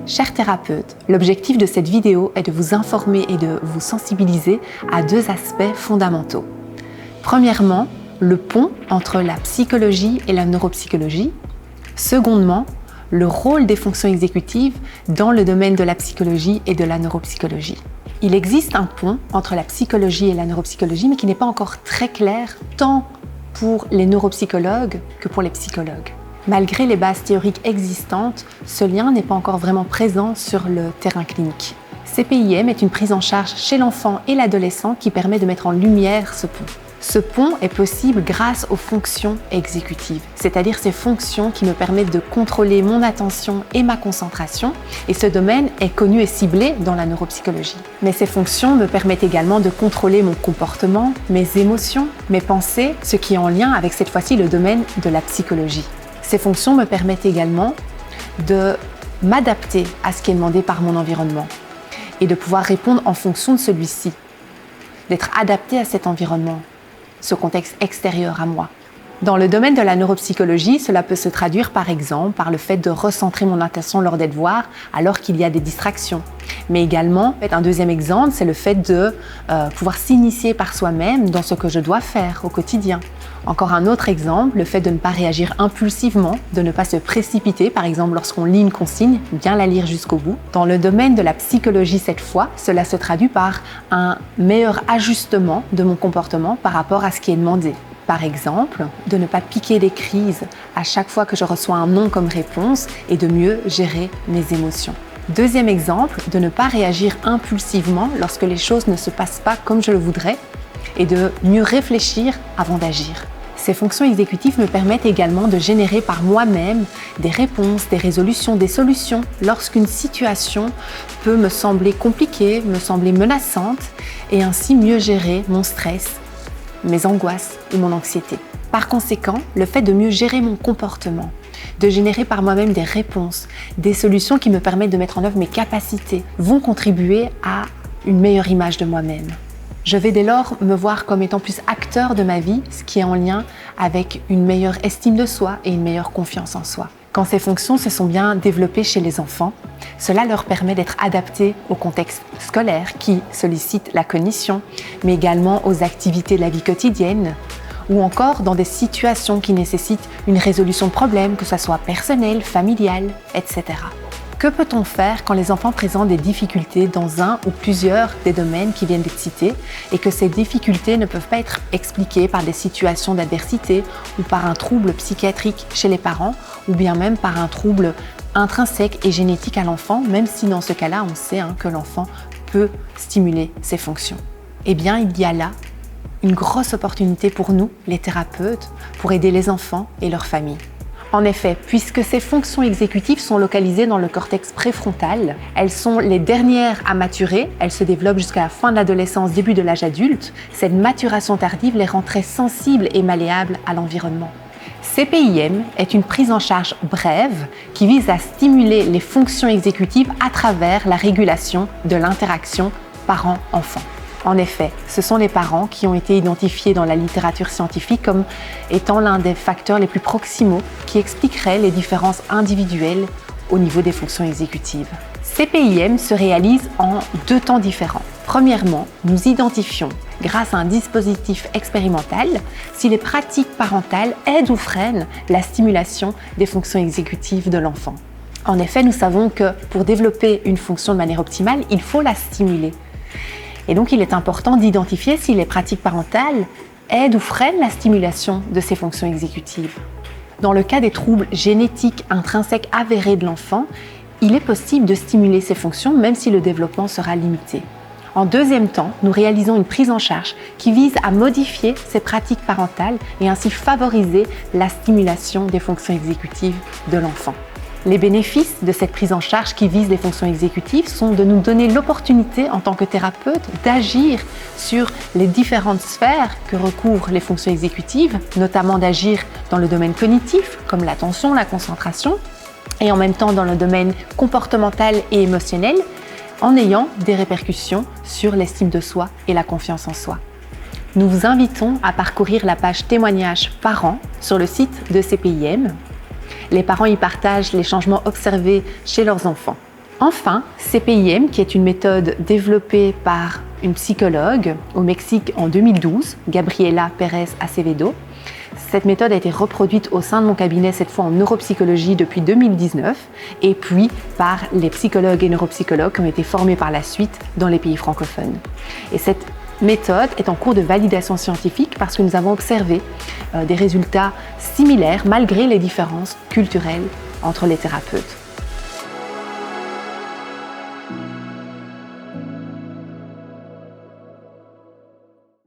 Chers thérapeutes, l'objectif de cette vidéo est de vous informer et de vous sensibiliser à deux aspects fondamentaux. Premièrement, le pont entre la psychologie et la neuropsychologie. Secondement, le rôle des fonctions exécutives dans le domaine de la psychologie et de la neuropsychologie. Il existe un pont entre la psychologie et la neuropsychologie, mais qui n'est pas encore très clair, tant pour les neuropsychologues que pour les psychologues. Malgré les bases théoriques existantes, ce lien n'est pas encore vraiment présent sur le terrain clinique. CPIM est une prise en charge chez l'enfant et l'adolescent qui permet de mettre en lumière ce pont. Ce pont est possible grâce aux fonctions exécutives, c'est-à-dire ces fonctions qui me permettent de contrôler mon attention et ma concentration, et ce domaine est connu et ciblé dans la neuropsychologie. Mais ces fonctions me permettent également de contrôler mon comportement, mes émotions, mes pensées, ce qui est en lien avec cette fois-ci le domaine de la psychologie. Ces fonctions me permettent également de m'adapter à ce qui est demandé par mon environnement et de pouvoir répondre en fonction de celui-ci, d'être adapté à cet environnement, ce contexte extérieur à moi. Dans le domaine de la neuropsychologie, cela peut se traduire par exemple par le fait de recentrer mon attention lors des devoirs alors qu'il y a des distractions. Mais également, un deuxième exemple, c'est le fait de pouvoir s'initier par soi-même dans ce que je dois faire au quotidien. Encore un autre exemple, le fait de ne pas réagir impulsivement, de ne pas se précipiter, par exemple lorsqu'on lit une consigne, bien la lire jusqu'au bout. Dans le domaine de la psychologie cette fois, cela se traduit par un meilleur ajustement de mon comportement par rapport à ce qui est demandé. Par exemple, de ne pas piquer des crises à chaque fois que je reçois un non comme réponse et de mieux gérer mes émotions. Deuxième exemple, de ne pas réagir impulsivement lorsque les choses ne se passent pas comme je le voudrais et de mieux réfléchir avant d'agir. Ces fonctions exécutives me permettent également de générer par moi-même des réponses, des résolutions, des solutions lorsqu'une situation peut me sembler compliquée, me sembler menaçante et ainsi mieux gérer mon stress, mes angoisses ou mon anxiété. Par conséquent, le fait de mieux gérer mon comportement, de générer par moi-même des réponses, des solutions qui me permettent de mettre en œuvre mes capacités, vont contribuer à une meilleure image de moi-même. Je vais dès lors me voir comme étant plus acteur de ma vie, ce qui est en lien avec une meilleure estime de soi et une meilleure confiance en soi. Quand ces fonctions se sont bien développées chez les enfants, cela leur permet d'être adaptés au contexte scolaire qui sollicite la cognition, mais également aux activités de la vie quotidienne, ou encore dans des situations qui nécessitent une résolution de problèmes, que ce soit personnelle, familiale, etc. Que peut-on faire quand les enfants présentent des difficultés dans un ou plusieurs des domaines qui viennent d'être cités et que ces difficultés ne peuvent pas être expliquées par des situations d'adversité ou par un trouble psychiatrique chez les parents ou bien même par un trouble intrinsèque et génétique à l'enfant, même si dans ce cas-là, on sait que l'enfant peut stimuler ses fonctions. Eh bien, il y a là une grosse opportunité pour nous, les thérapeutes, pour aider les enfants et leurs familles. En effet, puisque ces fonctions exécutives sont localisées dans le cortex préfrontal, elles sont les dernières à maturer, elles se développent jusqu'à la fin de l'adolescence, début de l'âge adulte. Cette maturation tardive les rend très sensibles et malléables à l'environnement. CPIM est une prise en charge brève qui vise à stimuler les fonctions exécutives à travers la régulation de l'interaction parent-enfant. En effet, ce sont les parents qui ont été identifiés dans la littérature scientifique comme étant l'un des facteurs les plus proximaux qui expliqueraient les différences individuelles au niveau des fonctions exécutives. CPIM se réalise en deux temps différents. Premièrement, nous identifions, grâce à un dispositif expérimental, si les pratiques parentales aident ou freinent la stimulation des fonctions exécutives de l'enfant. En effet, nous savons que pour développer une fonction de manière optimale, il faut la stimuler. Et donc, il est important d'identifier si les pratiques parentales aident ou freinent la stimulation de ces fonctions exécutives. Dans le cas des troubles génétiques intrinsèques avérés de l'enfant, il est possible de stimuler ces fonctions même si le développement sera limité. En deuxième temps, nous réalisons une prise en charge qui vise à modifier ces pratiques parentales et ainsi favoriser la stimulation des fonctions exécutives de l'enfant. Les bénéfices de cette prise en charge qui vise les fonctions exécutives sont de nous donner l'opportunité en tant que thérapeute d'agir sur les différentes sphères que recouvrent les fonctions exécutives, notamment d'agir dans le domaine cognitif comme l'attention, la concentration, et en même temps dans le domaine comportemental et émotionnel, en ayant des répercussions sur l'estime de soi et la confiance en soi. Nous vous invitons à parcourir la page témoignages parents sur le site de CPIM. Les parents y partagent les changements observés chez leurs enfants. Enfin, CPIM, qui est une méthode développée par une psychologue au Mexique en 2012, Gabriela Pérez Acevedo. Cette méthode a été reproduite au sein de mon cabinet, cette fois en neuropsychologie depuis 2019, et puis par les psychologues et neuropsychologues qui ont été formés par la suite dans les pays francophones. Et cette méthode est en cours de validation scientifique parce que nous avons observé des résultats similaires malgré les différences culturelles entre les thérapeutes.